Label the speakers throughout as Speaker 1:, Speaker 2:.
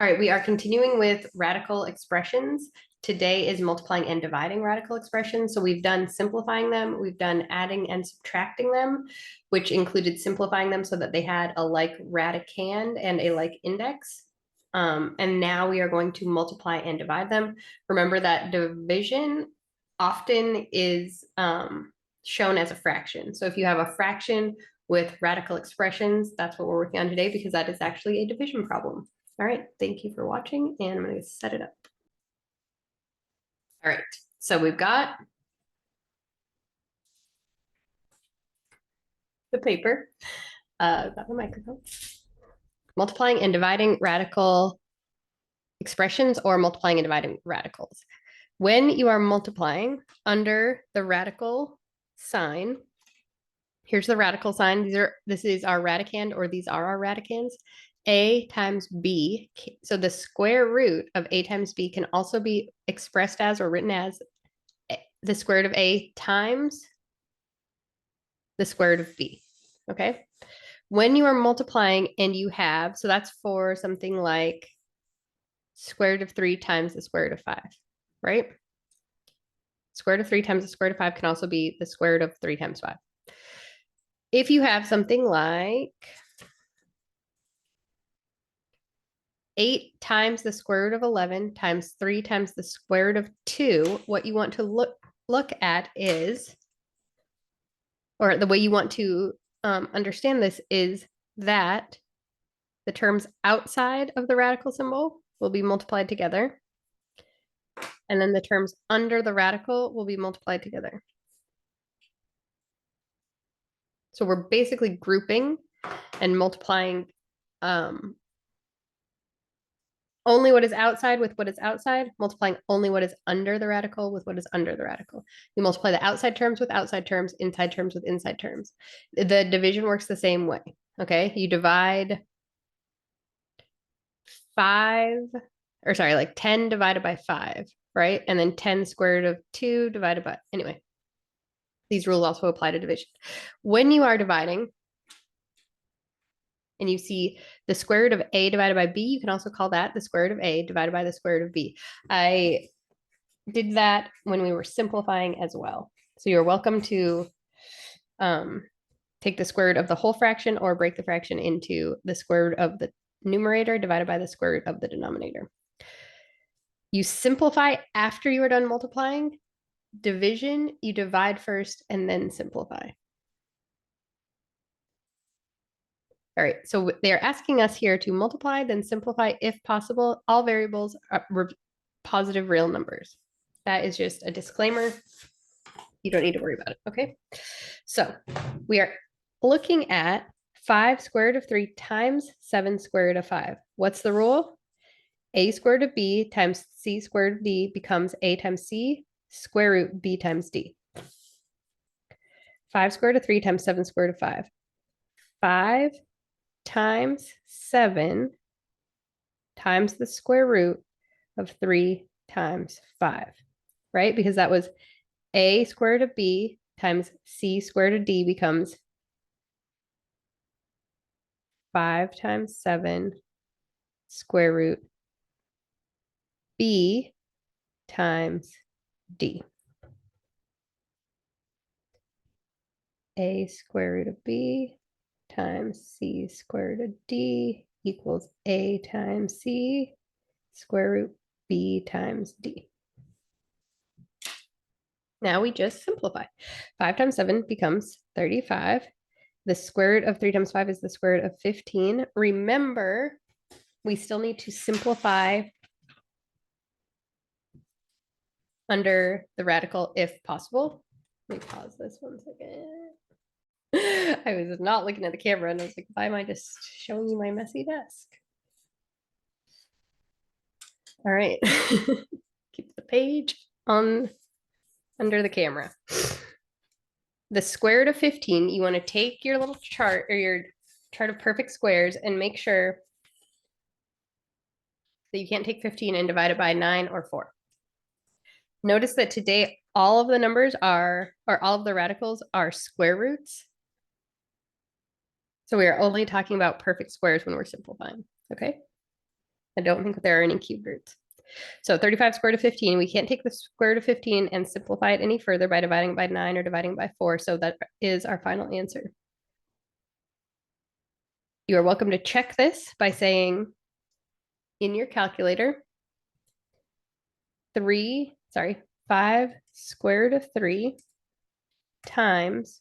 Speaker 1: All right, we are continuing with radical expressions. Today is multiplying and dividing radical expressions. So we've done simplifying them, we've done adding and subtracting them, which included simplifying them so that they had a like radicand and a like index. And now we are going to multiply and divide them. Remember that division often is shown as a fraction. So if you have a fraction with radical expressions, that's what we're working on today because that is actually a division problem. All right, thank you for watching, and I'm going to set it up. All right, so we've got the paper, got the microphone. Multiplying and dividing radical expressions or multiplying and dividing radicals. When you are multiplying under the radical sign, here's the radical sign. This is our radicand, or these are our radicands. A times B. So the square root of A times B can also be expressed as or written as the square root of A times the square root of B. Okay. When you are multiplying and you have, so that's for something like square root of 3 times the square root of 5, right? Square root of 3 times the square root of 5 can also be the square root of 3 times 5. If you have something like 8 times the square root of 11 times 3 times the square root of 2, what you want to look at is, or the way you want to understand this is that the terms outside of the radical symbol will be multiplied together. And then the terms under the radical will be multiplied together. So we're basically grouping and multiplying only what is outside with what is outside, multiplying only what is under the radical with what is under the radical. You multiply the outside terms with outside terms, inside terms with inside terms. The division works the same way, okay? You divide 10 divided by 5, right? And then 10 square root of 2 divided by, anyway. These rules also apply to division. When you are dividing, and you see the square root of A divided by B, you can also call that the square root of A divided by the square root of B. I did that when we were simplifying as well. So you're welcome to take the square root of the whole fraction or break the fraction into the square root of the numerator divided by the square root of the denominator. You simplify after you are done multiplying. Division, you divide first and then simplify. All right, so they're asking us here to multiply, then simplify if possible. All variables are positive real numbers. That is just a disclaimer. You don't need to worry about it, okay? So we are looking at 5 square root of 3 times 7 square root of 5. What's the rule? A square root of B times C square root of D becomes A times C square root B times D. 5 square root of 3 times 7 square root of 5. 5 times 7 times the square root of 3 times 5, right? Because that was A square root of B times C square root of D becomes 5 times 7 square root B times D. A square root of B times C square root of D equals A times C square root B times D. Now we just simplify. 5 times 7 becomes 35. The square root of 3 times 5 is the square root of 15. Remember, we still need to simplify under the radical if possible. Let me pause this 1 second. I was not looking at the camera and I was like, why am I just showing you my messy desk? All right. Keep the page on under the camera. The square root of 15, you want to take your little chart or your chart of perfect squares and make sure that you can't take 15 and divide it by 9 or 4. Notice that today all of the numbers are, or all of the radicals are square roots. So we are only talking about perfect squares when we're simplifying, okay? I don't think there are any cube roots. So 35 square root of 15, we can't take the square root of 15 and simplify it any further by dividing by 9 or dividing by 4. So that is our final answer. You are welcome to check this by saying in your calculator, 5 square root of 3 times,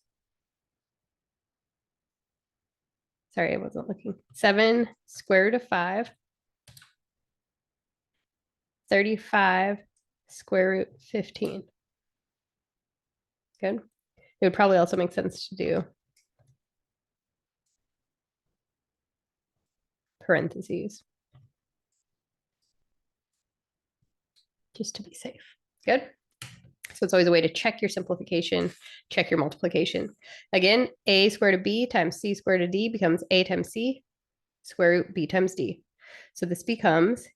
Speaker 1: sorry, I wasn't looking, 7 square root of 5, 35 square root 15. Good. It would probably also make sense to do parentheses just to be safe. Good. So it's always a way to check your simplification, check your multiplication. Again, a squared of b times c squared of d becomes a times c square root b times d. So this becomes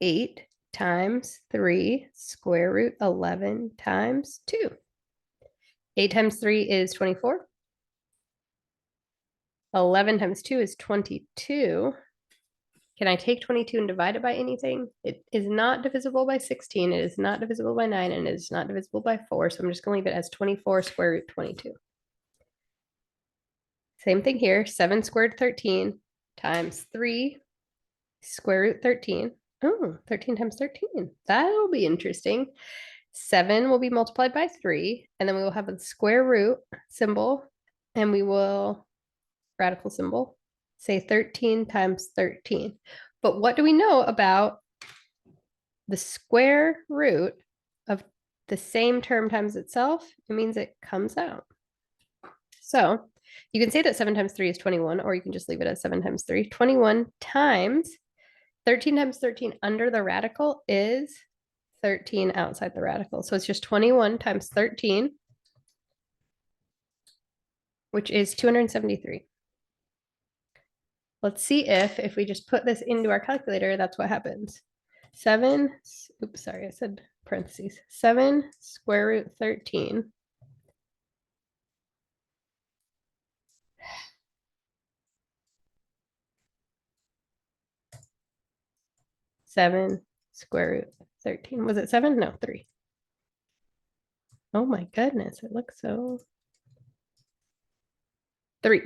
Speaker 1: 8 times 3 square root 11 times 2. 8 times 3 is 24. 11 times 2 is 22. Can I take 22 and divide it by anything? It is not divisible by 16. It is not divisible by 9, and it is not divisible by 4. So I'm just going to leave it as 24 square root 22. Same thing here. 7 squared 13 times 3 square root 13. Oh, 13 times 13. That'll be interesting. 7 will be multiplied by 3, and then we will have a square root symbol, and we will, radical symbol, say 13 times 13. But what do we know about the square root of the same term times itself? It means it comes out. So you can say that 7 times 3 is 21, or you can just leave it as 7 times 3. 21 times 13 times 13 under the radical is 13 outside the radical. So it's just 21 times 13, which is 273. Let's see if we just put this into our calculator, that's what happens. 7, oops, sorry, I said parentheses. 7 square root 13 7 square root 13. Was it 7? No, 3. Oh my goodness, it looks so. 3.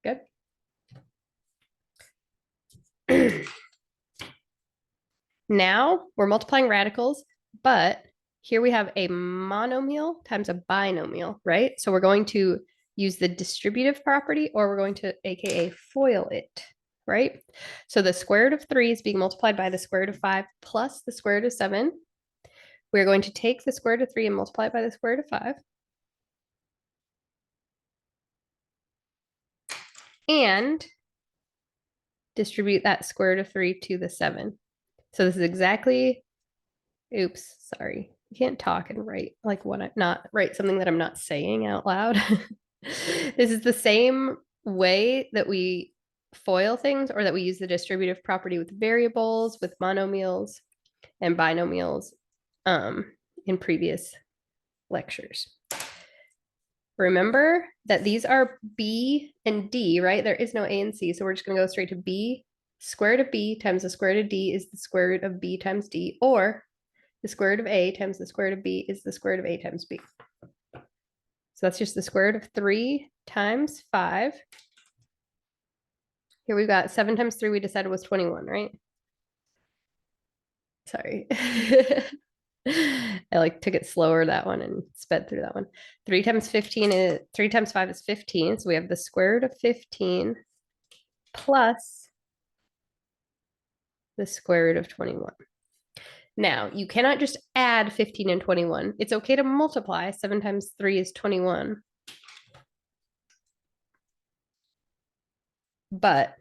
Speaker 1: Good. Now we're multiplying radicals, but here we have a monomial times a binomial, right? So we're going to use the distributive property, or we're going to AKA FOIL it, right? So the square root of 3 is being multiplied by the square root of 5 plus the square root of 7. We're going to take the square root of 3 and multiply it by the square root of 5. And distribute that square root of 3 to the 7. So this is exactly, oops, sorry. You can't talk and write like what I'm not, write something that I'm not saying out loud. This is the same way that we FOIL things, or that we use the distributive property with variables, with monomials and binomials in previous lectures. Remember that these are B and D, right? There is no A and C, so we're just going to go straight to B. Square root of B times the square root of D is the square root of B times D, or the square root of A times the square root of B is the square root of A times B. So that's just the square root of 3 times 5. Here we've got 7 times 3, we decided was 21, right? Sorry. I like took it slower, that one, and sped through that one. 3 times 15 is 3 times 5 is 15. So we have the square root of 15 plus the square root of 21. Now, you cannot just add 15 and 21. It's okay to multiply. 7 times 3 is 21. But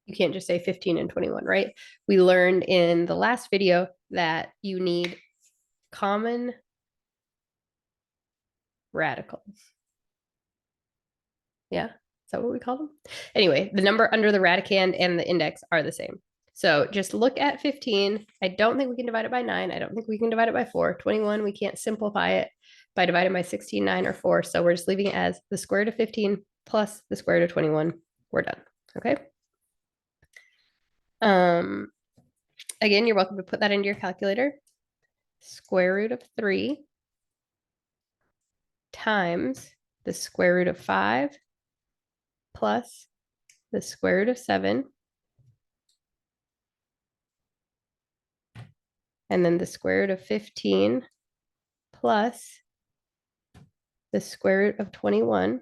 Speaker 1: you can't just say 15 and 21, right? We learned in the last video that you need common radicals. Yeah, is that what we call them? Anyway, the number under the radicand and the index are the same. So just look at 15. I don't think we can divide it by 9. I don't think we can divide it by 4. 21, we can't simplify it by dividing by 16, 9, or 4. So we're just leaving it as the square root of 15 plus the square root of 21. We're done. Okay. Again, you're welcome to put that into your calculator. Square root of 3 times the square root of 5 plus the square root of 7, and then the square root of 15 plus the square root of 21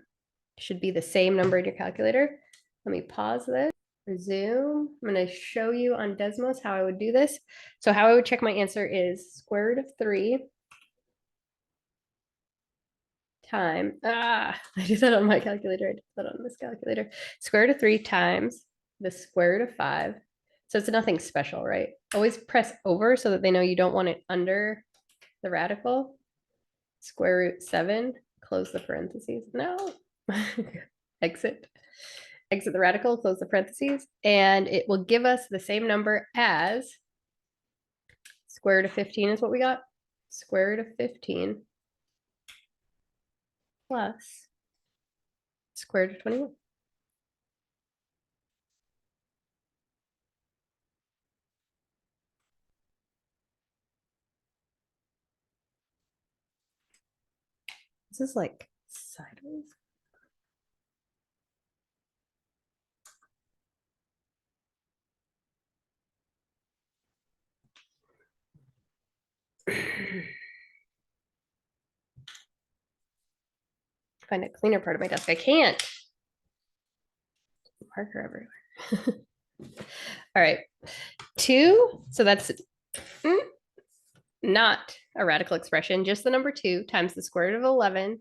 Speaker 1: should be the same number in your calculator. Let me pause this, resume. I'm going to show you on Desmos how I would do this. So how I would check my answer is square root of 3 times, I did that on my calculator. I did that on this calculator. Square root of 3 times the square root of 5. So it's nothing special, right? Always press over so that they know you don't want it under the radical. Square root 7, close the parentheses. No. Exit the radical, close the parentheses, and it will give us the same number as square root of 15 is what we got. Square root of 15 plus square root of 21. This is like sideways. Find a cleaner part of my desk. I can't. Marker everywhere. All right. 2. So that's not a radical expression, just the number 2 times the square root of 11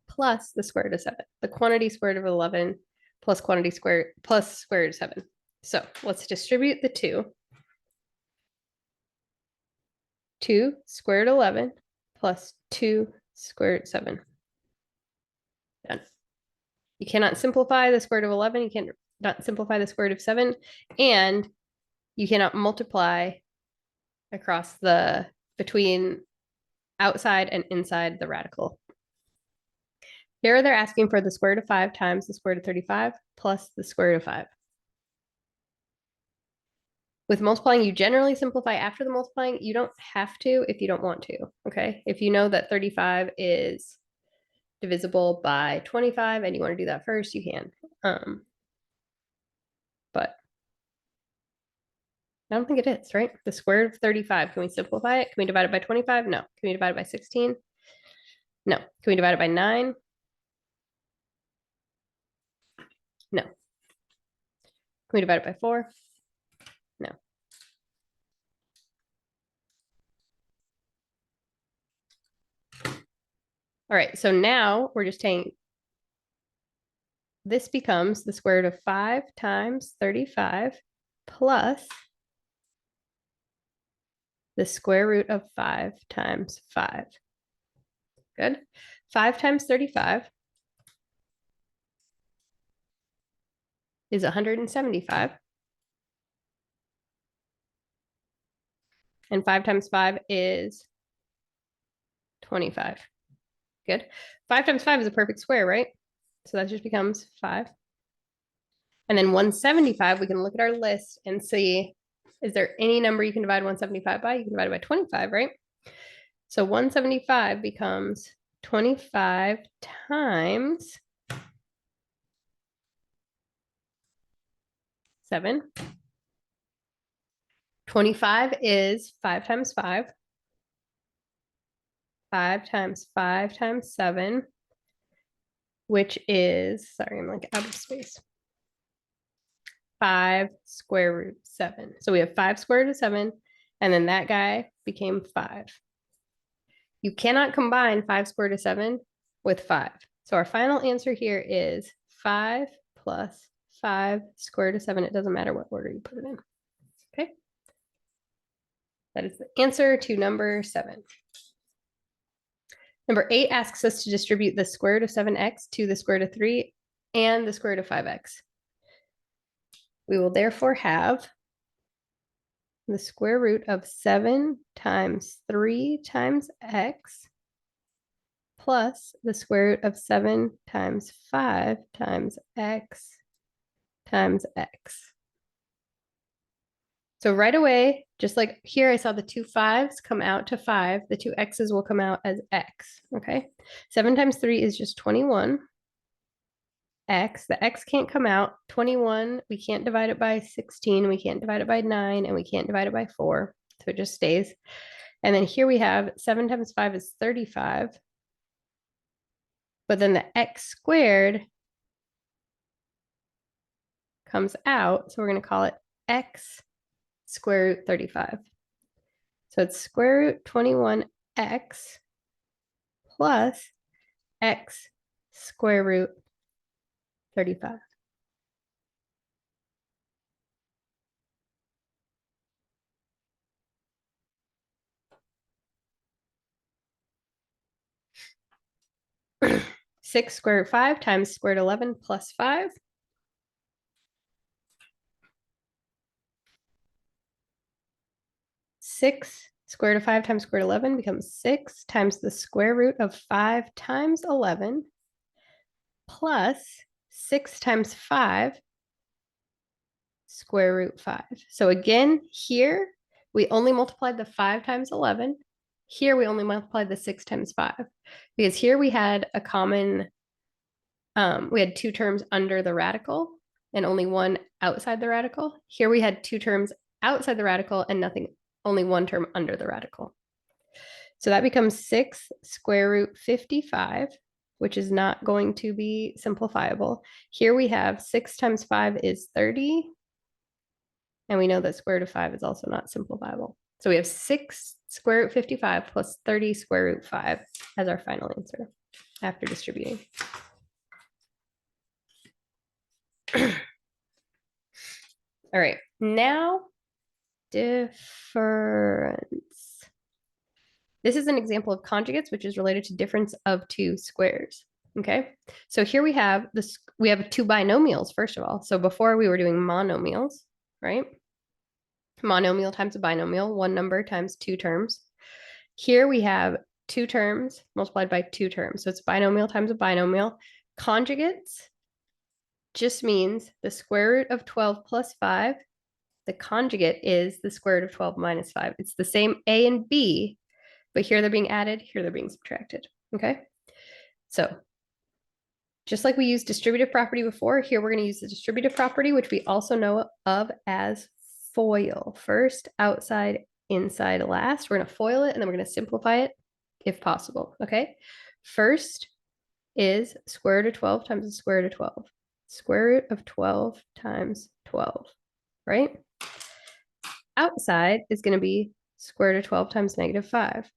Speaker 1: plus the square root of 7. The quantity square root of 11 plus quantity square plus square root of 7. So let's distribute the 2. 2 square root of 11 plus 2 square root of 7. Done. You cannot simplify the square root of 11. You cannot simplify the square root of 7. And you cannot multiply across the between outside and inside the radical. Here they're asking for the square root of 5 times the square root of 35 plus the square root of 5. With multiplying, you generally simplify after the multiplying. You don't have to if you don't want to, okay? If you know that 35 is divisible by 25 and you want to do that first, you can. But I don't think it is, right? The square root of 35, can we simplify it? Can we divide it by 25? No. Can we divide it by 16? No. Can we divide it by 9? No. Can we divide it by 4? No. All right, so now we're just taking, this becomes the square root of 5 times 35 plus the square root of 5 times 5. Good. 5 times 35 is 175. And 5 times 5 is 25. Good. 5 times 5 is a perfect square, right? So that just becomes 5. And then 175, we can look at our list and see, is there any number you can divide 175 by? You can divide it by 25, right? So 175 becomes 25 times 7. 25 is 5 times 5. 5 times 5 times 7, which is, sorry, I'm like out of space. 5 square root 7. So we have 5 square root of 7, and then that guy became 5. You cannot combine 5 square root of 7 with 5. So our final answer here is 5 plus 5 square root of 7. It doesn't matter what order you put it in. Okay. That is the answer to number 7. Number 8 asks us to distribute the square root of 7x to the square root of 3 and the square root of 5x. We will therefore have the square root of 7 times 3 times x plus the square root of 7 times 5 times x times x. So right away, just like here, I saw the two fives come out to 5. The two x's will come out as x, okay? 7 times 3 is just 21. X, the x can't come out. 21, we can't divide it by 16, we can't divide it by 9, and we can't divide it by 4. So it just stays. And then here we have 7 times 5 is 35. But then the x squared comes out. So we're going to call it x square root 35. So it's square root 21x plus x square root 35. Six square root 5 times square root 11 plus 5. Six square root of 5 times square root 11 becomes 6 times the square root of 5 times 11 plus 6 times 5 square root 5. So again, here we only multiplied the 5 times 11. Here we only multiplied the 6 times 5 because here we had a common, we had two terms under the radical and only one outside the radical. Here we had two terms outside the radical and nothing, only one term under the radical. So that becomes 6 square root 55, which is not going to be simplifiable. Here we have 6 times 5 is 30. And we know that square root of 5 is also not simplifiable. So we have 6 square root 55 plus 30 square root 5 as our final answer after distributing. All right, now difference. This is an example of conjugates, which is related to difference of two squares. Okay, so here we have this, we have two binomials, first of all. So before we were doing monomials, right? Monomial times a binomial, one number times two terms. Here we have two terms multiplied by two terms. So it's binomial times a binomial. Conjugates just means the square root of 12 plus 5. The conjugate is the square root of 12 minus 5. It's the same A and B, but here they're being added, here they're being subtracted. Okay, so just like we used distributive property before, here we're going to use the distributive property, which we also know of as FOIL. First, outside, inside, last. We're going to FOIL it, and then we're going to simplify it if possible. Okay, first is square root of 12 times the square root of 12. Square root of 12 times 12, right? Outside is going to be square root of 12 times negative 5.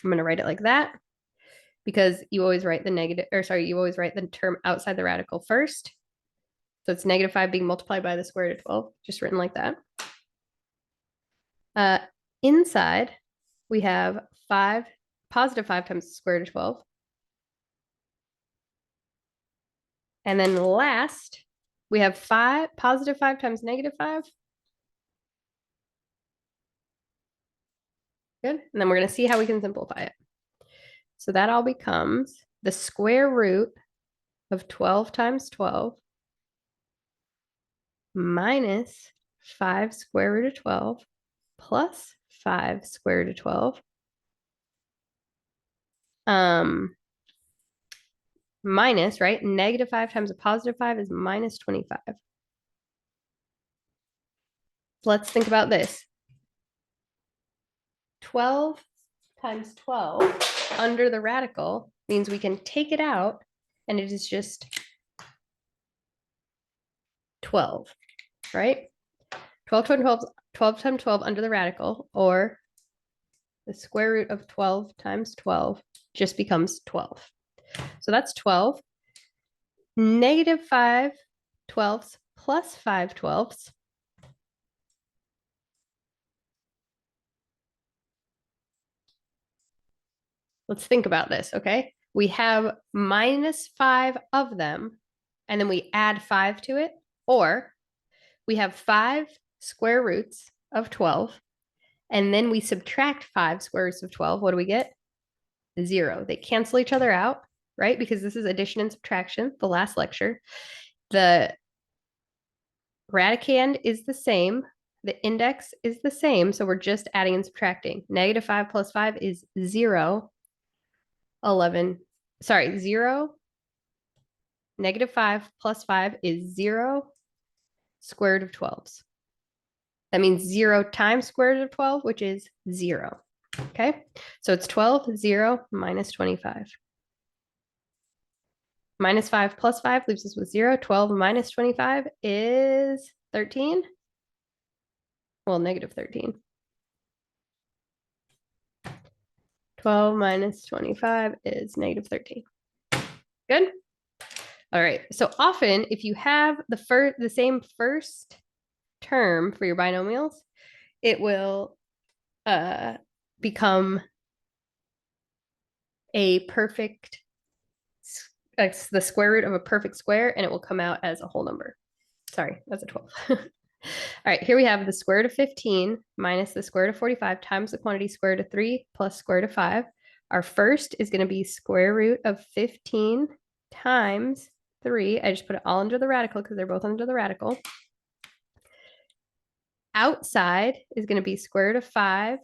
Speaker 1: I'm going to write it like that because you always write the negative, or sorry, you always write the term outside the radical first. So it's negative 5 being multiplied by the square root of 12, just written like that. Inside, we have 5, positive 5 times the square root of 12. And then last, we have 5, positive 5 times negative 5. Good. And then we're going to see how we can simplify it. So that all becomes the square root of 12 times 12 minus 5 square root of 12 plus 5 square root of 12. Minus, right? Negative 5 times a positive 5 is minus 25. Let's think about this. 12 times 12 under the radical means we can take it out and it is just 12, right? 12 times 12, 12 times 12 under the radical, or the square root of 12 times 12 just becomes 12. So that's 12. Negative 5 twelfths plus 5 twelfths. Let's think about this, okay? We have minus 5 of them, and then we add 5 to it, or we have 5 square roots of 12, and then we subtract 5 square roots of 12. What do we get? 0. They cancel each other out, right? Because this is addition and subtraction, the last lecture. The radicand is the same. The index is the same. So we're just adding and subtracting. -5 plus 5 is 0. 11. Sorry, 0. -5 plus 5 is 0 square root of 12s. That means 0 times square root of 12, which is 0. Okay, so it's 12, 0, minus 25. -5 plus 5 leaves us with 0. 12 minus 25 is 13. Well, -13. 12 minus 25 is -13. Good. All right. So often, if you have the same first term for your binomials, it will become a perfect, the square root of a perfect square, and it will come out as a whole number. Sorry, that's a 12. All right, here we have the square root of 15 minus the square root of 45 times the quantity square root of 3 plus square root of 5. Our first is going to be square root of 15 times 3. I just put it all under the radical because they're both under the radical. Outside is going to be square root of 5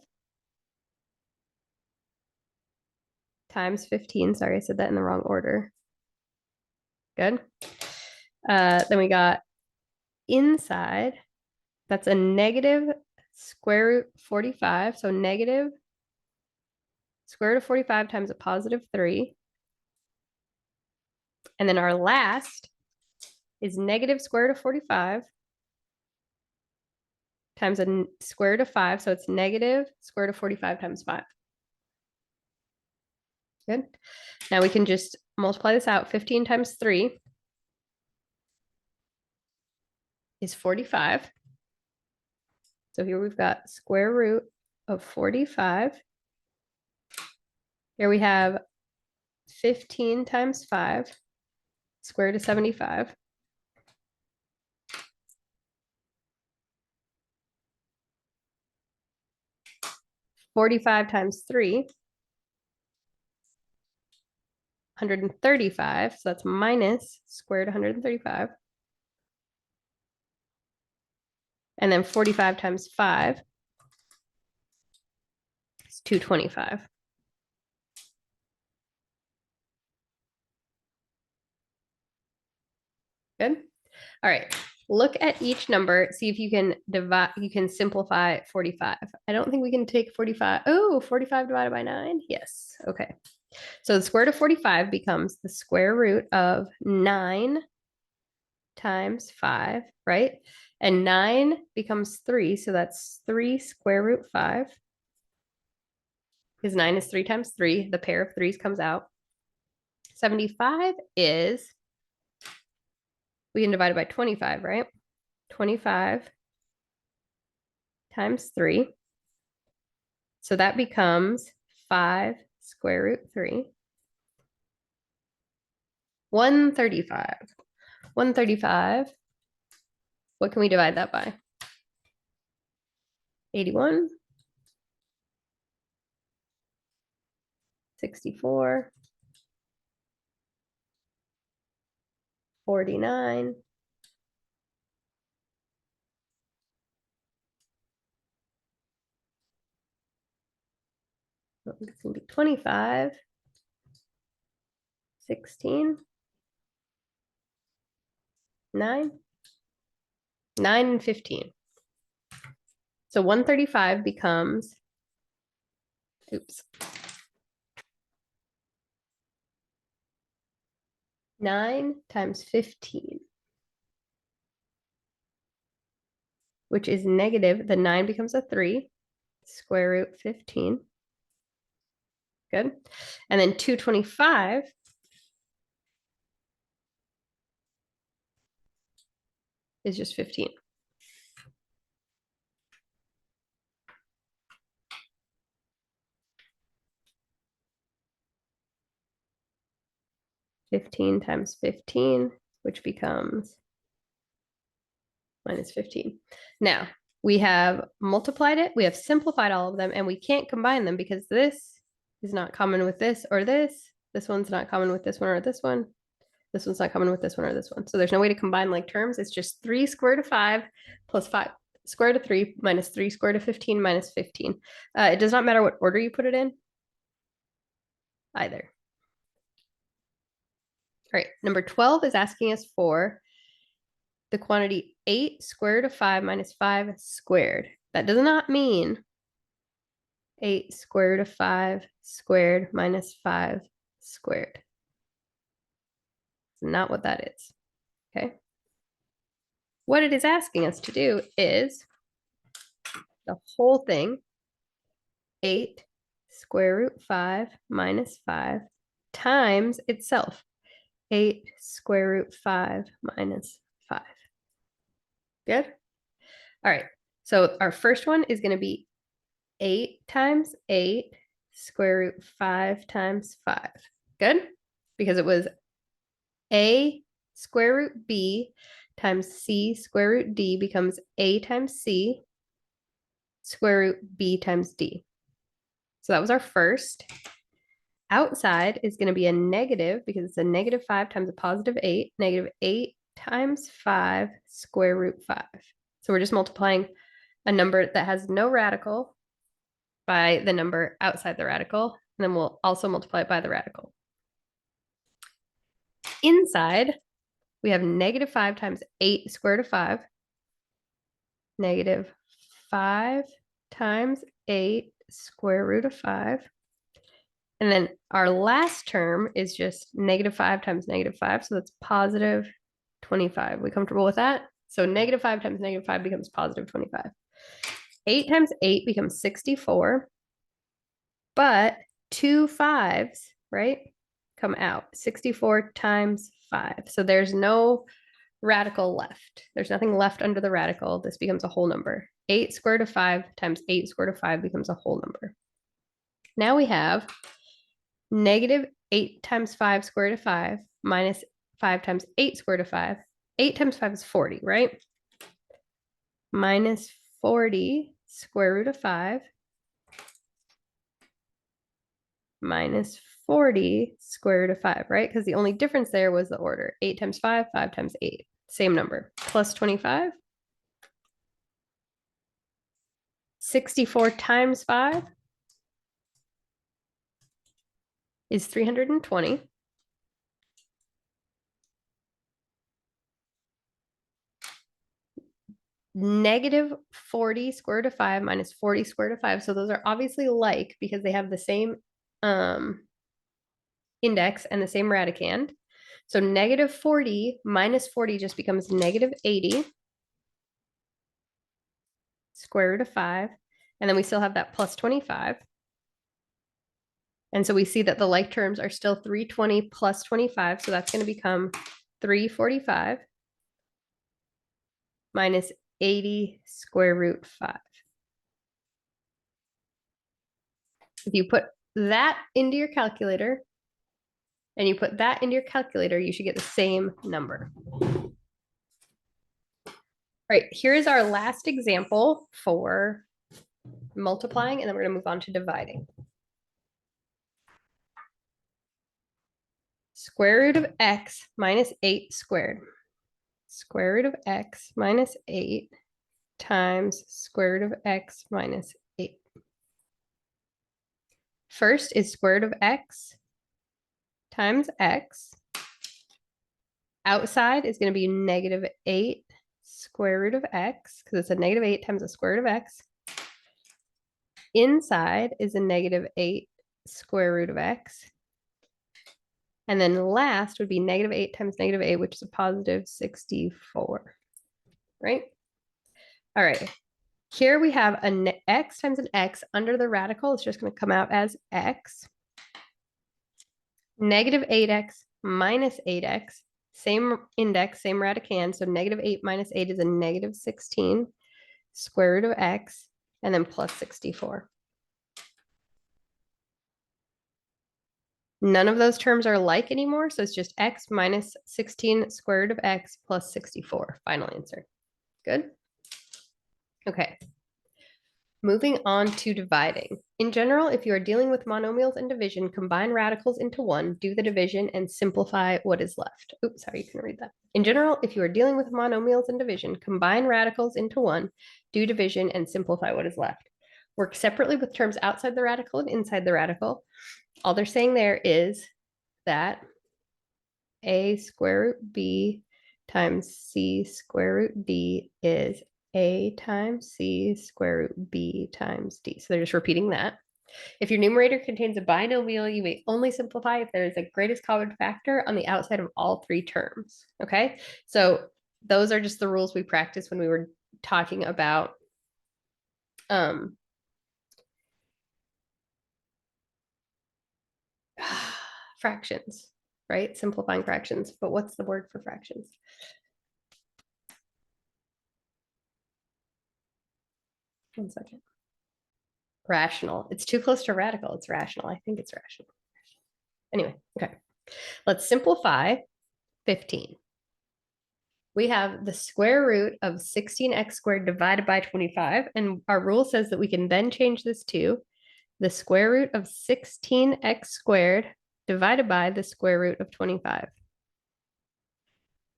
Speaker 1: times 15. Sorry, I said that in the wrong order. Good. Then we got inside. That's a negative square root 45. So negative square root of 45 times a positive 3. And then our last is negative square root of 45 times a square root of 5. So it's negative square root of 45 times 5. Good. Now we can just multiply this out. 15 times 3 is 45. So here we've got square root of 45. Here we have 15 times 5, square root of 75. (45 times 3, 135. So that's minus square root of 135. And then 45 times 5 is 225. Good. All right. Look at each number. See if you can divide. You can simplify 45. I don't think we can take 45. Oh, 45 divided by 9. Yes. Okay. So the square root of 45 becomes the square root of 9 times 5, right? And 9 becomes 3. So that's 3 square root 5. Because 9 is 3 times 3. The pair of 3's comes out. 75 is, we can divide it by 25, right? 25 times 3. So that becomes 5 square root 3. 135. 135. What can we divide that by? 81. 64. 49. It's going to be 25. 16. 9. 9 and 15. So 135 becomes, oops, 9 times 15, which is negative. The 9 becomes a 3, square root 15. Good. And then 225 is just 15. (15 times 15, which becomes minus 15. Now, we have multiplied it, we have simplified all of them, and we can't combine them because this is not common with this or this. This one's not common with this one or this one. This one's not coming with this one or this one. So there's no way to combine like terms. It's just 3 square root of 5 plus 5 square root of 3 minus 3 square root of 15 minus 15. It does not matter what order you put it in either. All right, number 12 is asking us for the quantity 8 square root of 5 minus 5 squared. That does not mean 8 square root of 5 squared minus 5 squared. It's not what that is, okay? What it is asking us to do is the whole thing, 8 square root 5 minus 5 times itself, 8 square root 5 minus 5. Good? All right, so our first one is going to be 8 times 8 square root 5 times 5. Good? Because it was a square root b times c square root d becomes a times c square root b times d. So that was our first. Outside is going to be a negative because it's a negative 5 times a positive 8, negative 8 times 5 square root 5. So we're just multiplying a number that has no radical by the number outside the radical, and then we'll also multiply it by the radical. Inside, we have negative 5 times 8 square root of 5, negative 5 times 8 square root of 5. And then our last term is just negative 5 times negative 5, so that's positive 25. We comfortable with that? So negative 5 times negative 5 becomes positive 25. 8 times 8 becomes 64, but 2 5s, right, come out. 64 times 5. So there's no radical left. There's nothing left under the radical. This becomes a whole number. 8 square root of 5 times 8 square root of 5 becomes a whole number. Now we have negative 8 times 5 square root of 5 minus 5 times 8 square root of 5. 8 times 5 is 40, right? Minus 40 square root of 5 minus 40 square root of 5, right? Because the only difference there was the order. 8 times 5, 5 times 8. Same number. Plus 25. 64 times 5 is 320. Negative 40 square root of 5 minus 40 square root of 5. So those are obviously like because they have the same index and the same radicand. So negative 40 minus 40 just becomes negative 80 square root of 5. And then we still have that plus 25. And so we see that the like terms are still 320 plus 25. So that's going to become 345 minus 80 square root 5. If you put that into your calculator and you put that into your calculator, you should get the same number. All right, here's our last example for multiplying, and then we're going to move on to dividing. Square root of x minus 8 squared. Square root of x minus 8 times square root of x minus 8. First is square root of x times x. Outside is going to be negative 8 square root of x, because it's a negative 8 times the square root of x. Inside is a negative 8 square root of x. And then last would be negative 8 times negative 8, which is a positive 64, right? All right. Here we have an x times an x under the radical. It's just going to come out as x. Negative 8x minus 8x, same index, same radicand. So negative 8 minus 8 is a negative 16 square root of x, and then plus 64. None of those terms are like anymore, so it's just x minus 16 square root of x plus 64. Final answer. Good? Okay. Moving on to dividing. In general, if you are dealing with monomials and division, combine radicals into one, do the division, and simplify what is left. Oops, sorry, you can read that. In general, if you are dealing with monomials and division, combine radicals into one, do division, and simplify what is left. Work separately with terms outside the radical and inside the radical. All they're saying there is that a square root b times c square root d is a times c square root b times d. So they're just repeating that. If your numerator contains a binomial, you may only simplify if there is a greatest common factor on the outside of all three terms. Okay, so those are just the rules we practiced when we were talking about fractions, right? Simplifying fractions. But what's the word for fractions? One second. Rational. It's too close to radical. It's rational. I think it's rational. Anyway, okay. Let's simplify 15. We have the square root of 16x squared divided by 25. And our rule says that we can then change this to the square root of 16x squared divided by the square root of 25.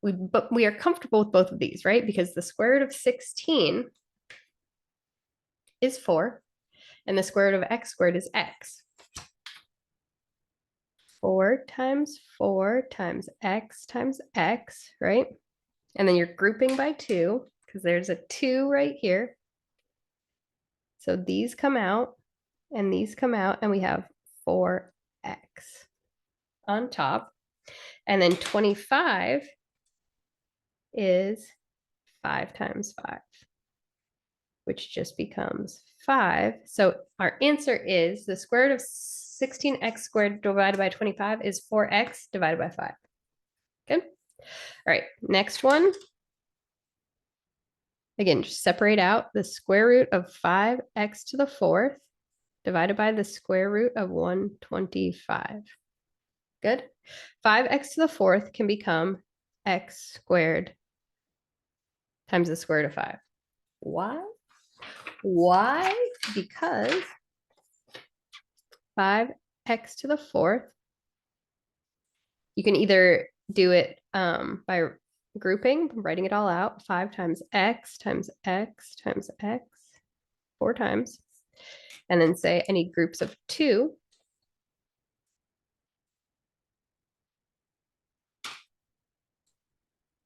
Speaker 1: But we are comfortable with both of these, right? Because the square root of 16 is 4, and the square root of x squared is x. 4 times 4 times x, right? And then you're grouping by 2, because there's a 2 right here. So these come out, and these come out, and we have 4x on top. And then 25 is 5 times 5, which just becomes 5. So our answer is the square root of 16x squared divided by 25 is 4x divided by 5. Good. All right, next one. Again, just separate out the square root of 5x to the 4th divided by the square root of 125. Good. 5x to the 4th can become x squared times the square root of 5. Why? Why? Because 5x to the 4th, you can either do it by grouping, writing it all out, 5 times x times x times x, 4 times, and then say I need groups of 2.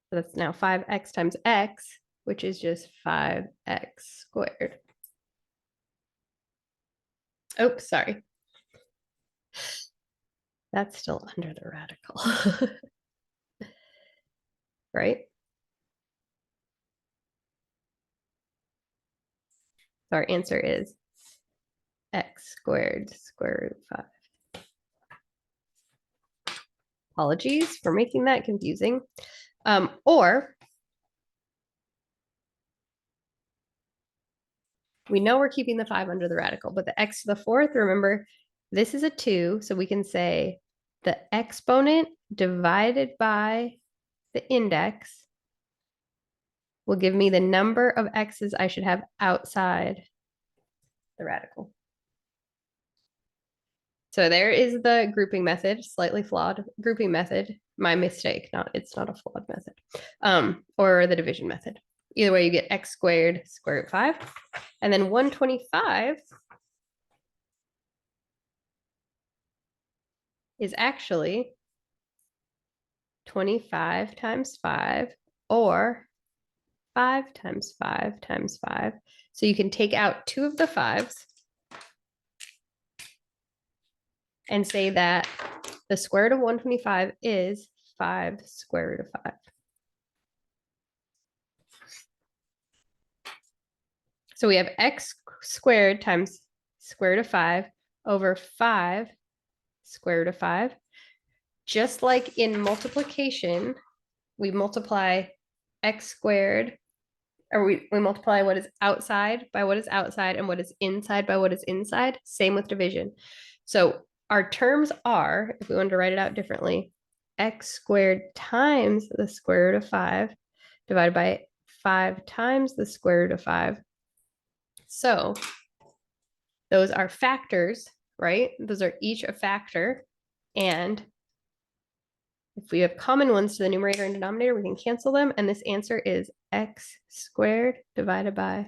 Speaker 1: So that's now 5x times x, which is just 5x squared. Oops, sorry. That's still under the radical, right? So our answer is x squared square root 5. Apologies for making that confusing. Or we know we're keeping the 5 under the radical, but the x to the 4th, remember, this is a 2, so we can say the exponent divided by the index will give me the number of x's I should have outside the radical. So there is the grouping method, slightly flawed grouping method. My mistake, it's not a flawed method. Or the division method. Either way, you get x squared square root 5. And then 125 is actually 25 times 5, or 5 times 5 times 5. So you can take out 2 of the 5s and say that the square root of 125 is 5 square root of 5. So we have x squared times square root of 5 over 5 square root of 5. Just like in multiplication, we multiply x squared, or we multiply what is outside by what is outside and what is inside by what is inside. Same with division. So our terms are, if we wanted to write it out differently, x squared times the square root of 5 divided by 5 times the square root of 5. So Those are factors, right? Those are each a factor. And if we have common ones to the numerator and denominator, we can cancel them. And this answer is x squared divided by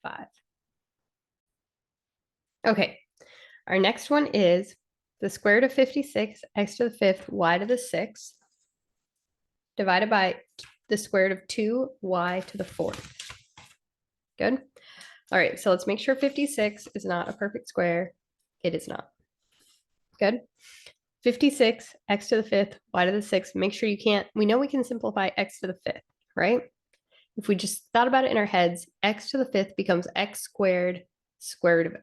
Speaker 1: 5. Okay, our next one is the square root of 56, x to the 5th, y to the 6th, divided by the square root of 2y to the 4th. Good. All right, so let's make sure 56 is not a perfect square. It is not. Good. 56, x to the 5th, y to the 6th. Make sure you can't, we know we can simplify x to the 5th, right? If we just thought about it in our heads, x to the 5th becomes x squared square root of,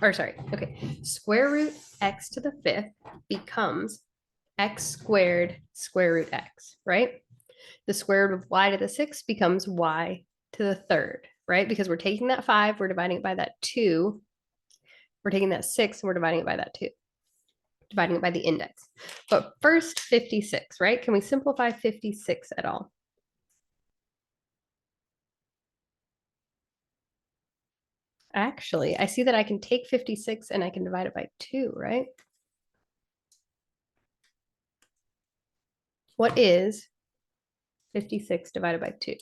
Speaker 1: or sorry, okay. Square root x to the 5th becomes x squared square root x, right? The square root of y to the 6th becomes y to the 3rd, right? Because we're taking that 5, we're dividing it by that 2. We're taking that 6 and we're dividing it by that 2. Dividing it by the index. But first 56, right? Can we simplify 56 at all? Actually, I see that I can take 56 and I can divide it by 2, right? What is 56 divided by 2?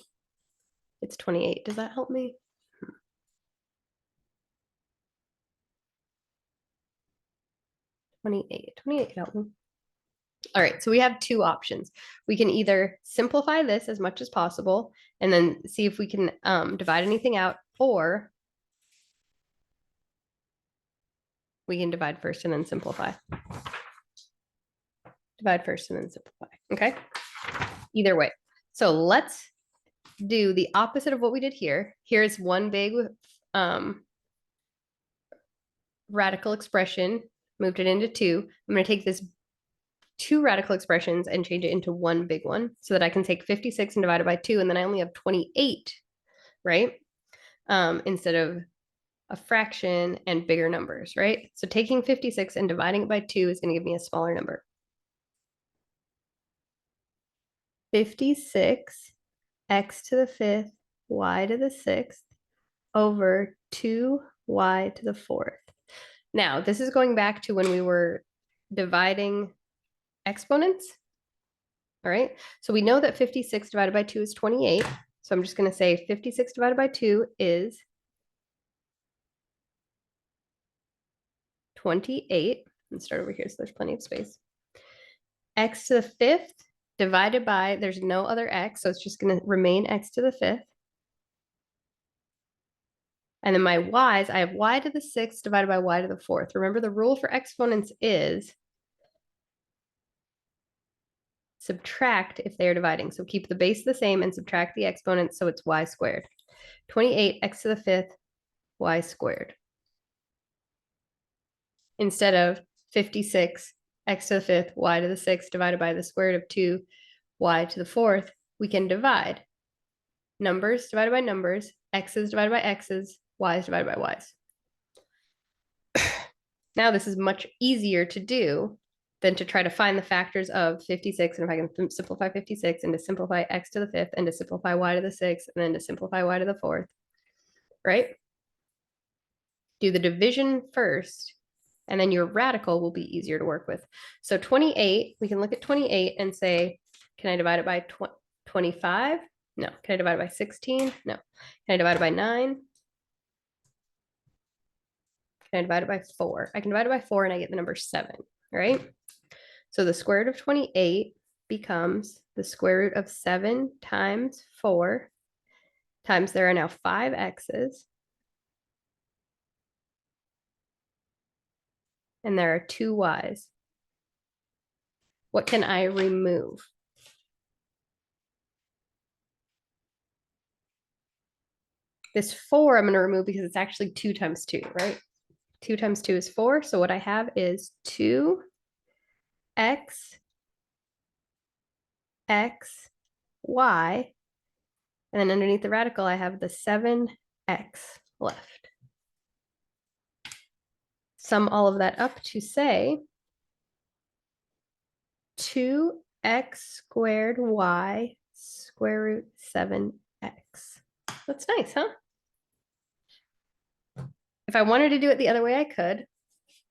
Speaker 1: It's 28. Does that help me? 28. 28 can help me. All right, so we have two options. We can either simplify this as much as possible and then see if we can divide anything out, or we can divide first and then simplify. Divide first and then simplify, okay? Either way. So let's do the opposite of what we did here. Here's one big radical expression, moved it into 2. I'm going to take this 2 radical expressions and change it into one big one so that I can take 56 and divide it by 2, and then I only have 28, right? Instead of a fraction and bigger numbers, right? So taking 56 and dividing it by 2 is going to give me a smaller number. 56 x to the 5th, y to the 6th over 2y to the 4th. Now, this is going back to when we were dividing exponents. All right, so we know that 56 divided by 2 is 28. So I'm just going to say 56 divided by 2 is 28. Let's start over here so there's plenty of space. X to the 5th divided by, there's no other x, so it's just going to remain x to the 5th. And then my y's, I have y to the 6th divided by y to the 4th. Remember, the rule for exponents is subtract if they are dividing. So keep the base the same and subtract the exponents, so it's y squared. 28 x to the 5th, y squared. Instead of 56 x to the 5th, y to the 6th divided by the square root of 2, y to the 4th, we can divide numbers divided by numbers, x's divided by x's, y's divided by y's. Now this is much easier to do than to try to find the factors of 56. And if I can simplify 56 and to simplify x to the 5th and to simplify y to the 6th and then to simplify y to the 4th, right? Do the division first, and then your radical will be easier to work with. So 28, we can look at 28 and say, can I divide it by 25? No. Can I divide it by 16? No. Can I divide it by 9? Can I divide it by 4? I can divide it by 4 and I get the number 7, right? So the square root of 28 becomes the square root of 7 times 4 times, there are now 5 x's. And there are 2 y's. What can I remove? This 4 I'm going to remove because it's actually 2 times 2, right? 2 times 2 is 4. So what I have is 2x, x, y. And then underneath the radical, I have the 7x left. Sum all of that up to say 2x squared y square root 7x. That's nice, huh? if I wanted to do it the other way, I could.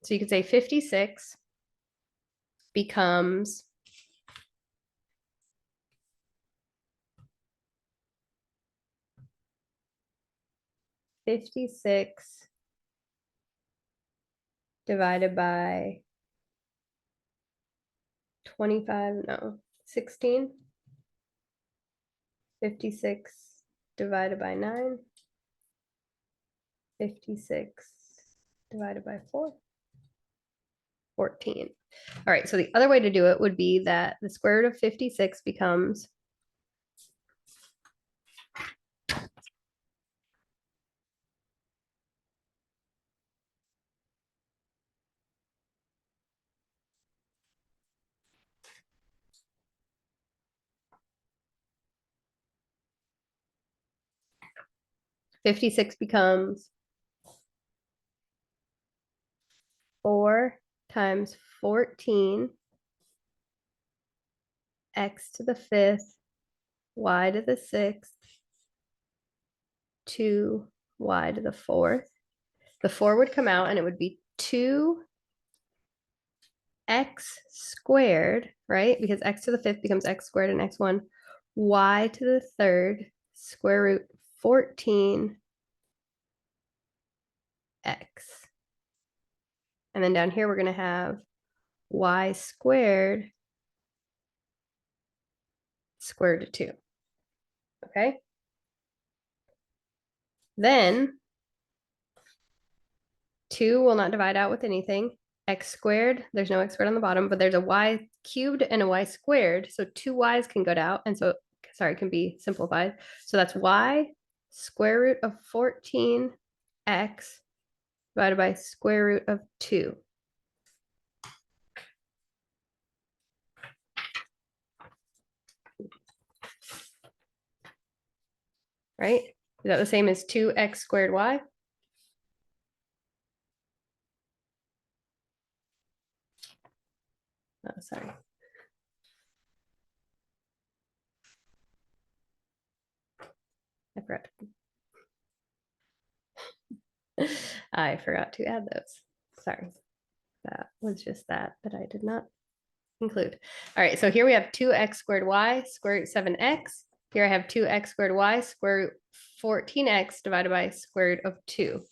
Speaker 1: So you could say 56 becomes 56 divided by 25, no, 16. 56 divided by 9. 56 divided by 4. 14. All right, so the other way to do it would be that the square root of 56 becomes 56 becomes 4 times 14 x to the 5th, y to the 6th, 2y to the 4th. The 4 would come out and it would be 2x squared, right? Because x to the 5th becomes x squared and x1, y to the 3rd, square root 14 x. And then down here, we're going to have y squared square root of 2. Okay. Then 2 will not divide out with anything. X squared, there's no x squared on the bottom, but there's a y cubed and a y squared. So 2 y's can go out. And so, sorry, it can be simplified. So that's y square root of 14x divided by square root of 2. Right? Is that the same as 2x squared y? Oh, sorry. I forgot. I forgot to add those. Sorry. That was just that I did not include. All right, so here we have 2x squared y square root 7x. Here I have 2x squared y square root 14x divided by square root of 2.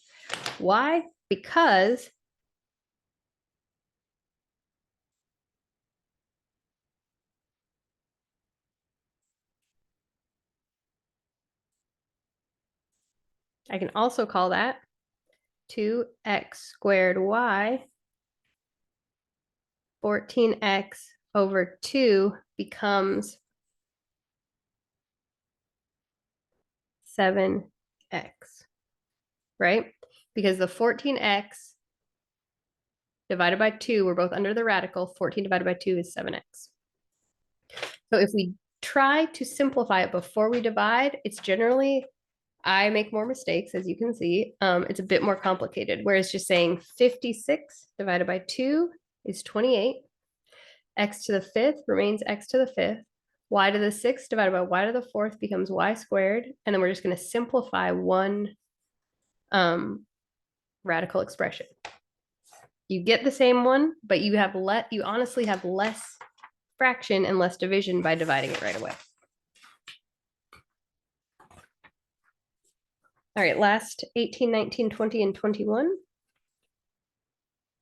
Speaker 1: Why? Because I can also call that 2x squared y 14x over 2 becomes 7x, right? Because the 14x divided by 2, we're both under the radical. 14 divided by 2 is 7x. So if we try to simplify it before we divide, it's generally, I make more mistakes, as you can see. It's a bit more complicated, whereas just saying 56 divided by 2 is 28. X to the 5th remains x to the 5th. Y to the 6th divided by y to the 4th becomes y squared. And then we're just going to simplify one radical expression. You get the same one, but you honestly have less fraction and less division by dividing it right away. All right, last 18, 19, 20, and 21.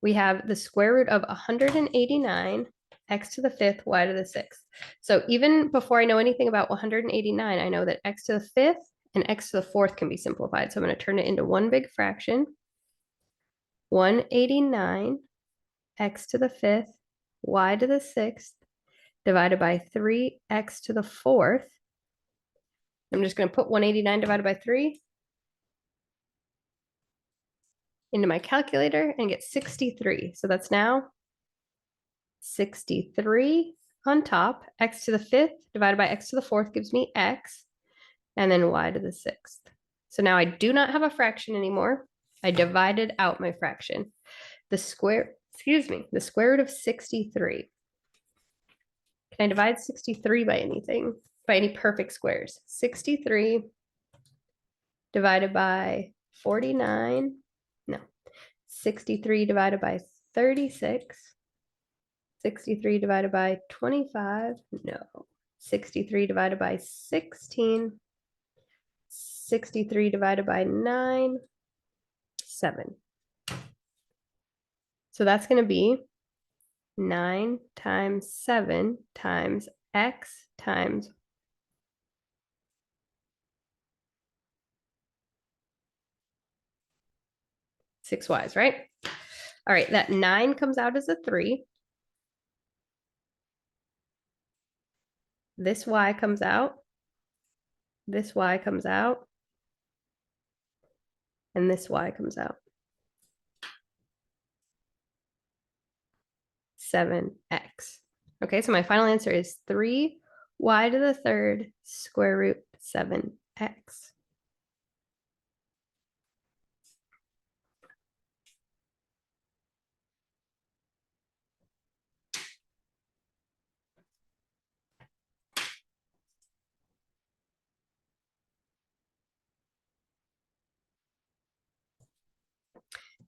Speaker 1: We have the square root of 189, x to the 5th, y to the 6th. So even before I know anything about 189, I know that x to the 5th and x to the 4th can be simplified. So I'm going to turn it into one big fraction. 189, x to the 5th, y to the 6th, divided by 3x to the 4th. I'm just going to put 189 divided by 3 into my calculator and get 63. So that's now 63 on top. X to the 5th divided by x to the 4th gives me x, and then y to the 6th. So now I do not have a fraction anymore. I divided out my fraction. The square root of 63. Can I divide 63 by anything? By any perfect squares? 63 divided by 49. No. 63 divided by 36. 63 divided by 25, no. 63 divided by 16. 63 divided by 9, 7. So that's going to be 9 times 7 times x times 6y's, right? All right, that 9 comes out as a 3. This y comes out. This y comes out. And this y comes out. 7x. Okay, so my final answer is 3y to the third square root 7x.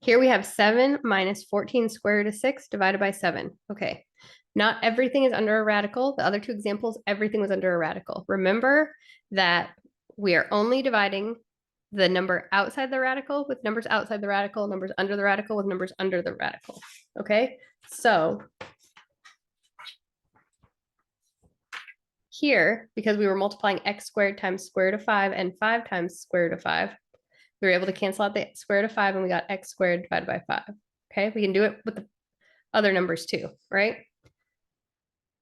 Speaker 1: Here we have 7 minus 14 square root of 6 divided by 7. Okay, not everything is under a radical. The other two examples, everything was under a radical. Remember that we are only dividing the number outside the radical with numbers outside the radical, numbers under the radical with numbers under the radical. Okay, so here, because we were multiplying x squared times square root of 5 and 5 times square root of 5, we were able to cancel out the square root of 5 and we got x squared divided by 5. Okay, we can do it with the other numbers too, right?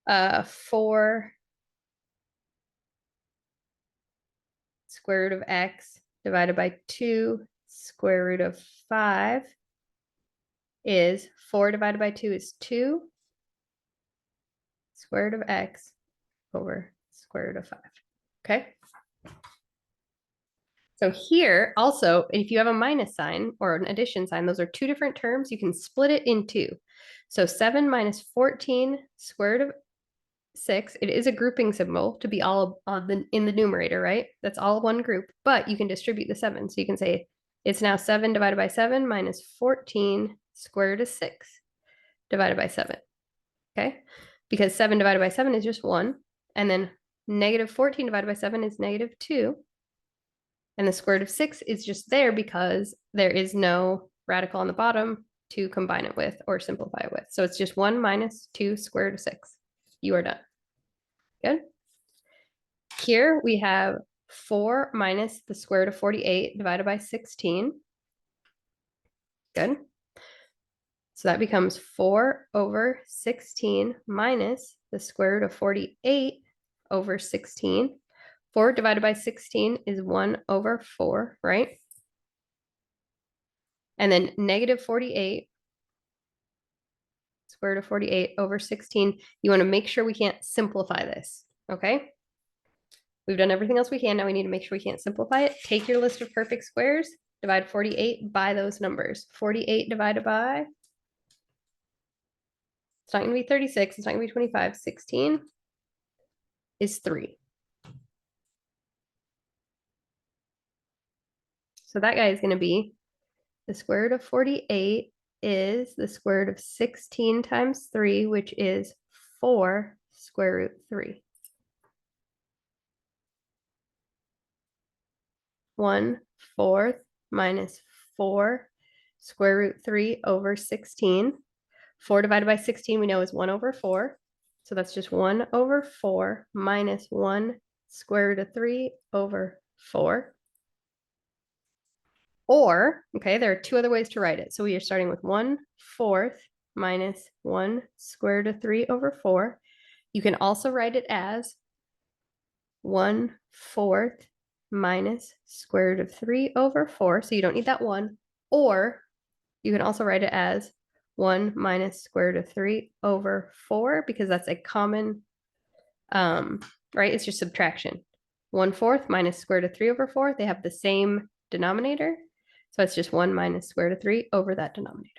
Speaker 1: 4 square root of x divided by 2 square root of 5 is 4 divided by 2 is 2 square root of x over square root of 5. Okay. So here also, if you have a minus sign or an addition sign, those are two different terms. You can split it in two. So 7 minus 14 square root of 6, it is a grouping symbol to be all in the numerator, right? That's all one group, but you can distribute the 7. So you can say it's now 7 divided by 7 minus 14 square root of 6 divided by 7. Okay, because 7 divided by 7 is just 1, and then negative 14 divided by 7 is negative 2. And the square root of 6 is just there because there is no radical on the bottom to combine it with or simplify it with. So it's just 1 minus 2 square root of 6. You are done. Good. Here we have 4 minus the square root of 48 divided by 16. Good. So that becomes 4 over 16 minus the square root of 48 over 16. 4 divided by 16 is 1 over 4, right? And then negative 48, square root of 48 over 16. You want to make sure we can't simplify this, okay? We've done everything else we can. Now we need to make sure we can't simplify it. Take your list of perfect squares, divide 48 by those numbers. 48 divided by, it's not going to be 36. It's not going to be 25. 16 is 3. So that guy is going to be the square root of 48 is the square root of 16 times 3, which is 4 square root 3. 1/4 minus 4 square root 3 over 16. 4 divided by 16 we know is 1 over 4. So that's just 1 over 4 minus 1 square root of 3 over 4. Or, okay, there are two other ways to write it. So we are starting with 1/4 minus 1 square root of 3 over 4. You can also write it as 1/4 minus square root of 3 over 4. So you don't need that 1. Or you can also write it as 1 minus square root of 3 over 4 because that's a common, right? It's just subtraction. 1/4 minus square root of 3 over 4. They have the same denominator. So it's just 1 minus square root of 3 over that denominator.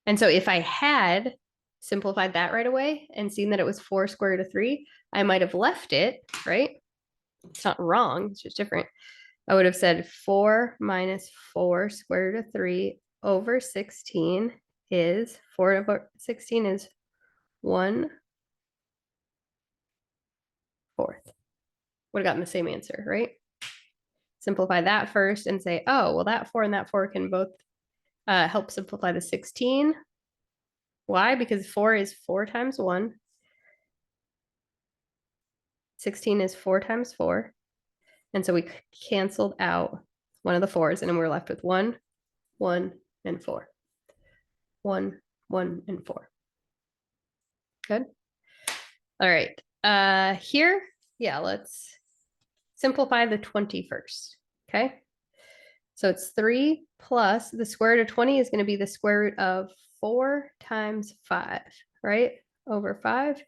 Speaker 1: And so if I had simplified that right away and seen that it was 4 square root of 3, I might have left it, right? It's not wrong, it's just different. I would have said 4 minus 4 square root of 3 over 16 is 4 over 16 is 1/4. Would have gotten the same answer, right? Simplify that first and say, oh, well, that 4 and that 4 can both help simplify the 16. Why? Because 4 is 4 times 1. 16 is 4 times 4. And so we canceled out one of the 4s, and then we're left with 1, 1, and 4. 1, 1, and 4. Good. All right. Here, yeah, let's simplify the 21st. Okay. So it's 3 plus the square root of 20 is going to be the square root of 4 times 5, right? Over 5.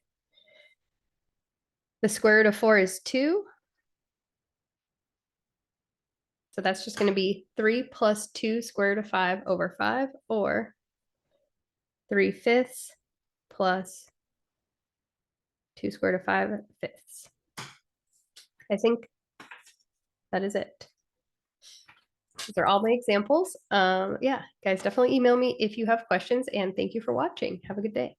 Speaker 1: The square root of 4 is 2. So that's just going to be 3 plus 2 square root of 5 over 5, or 3/5 plus 2 square root of 5/5. I think that is it. These are all my examples. Yeah, guys, definitely email me if you have questions, and thank you for watching. Have a good day.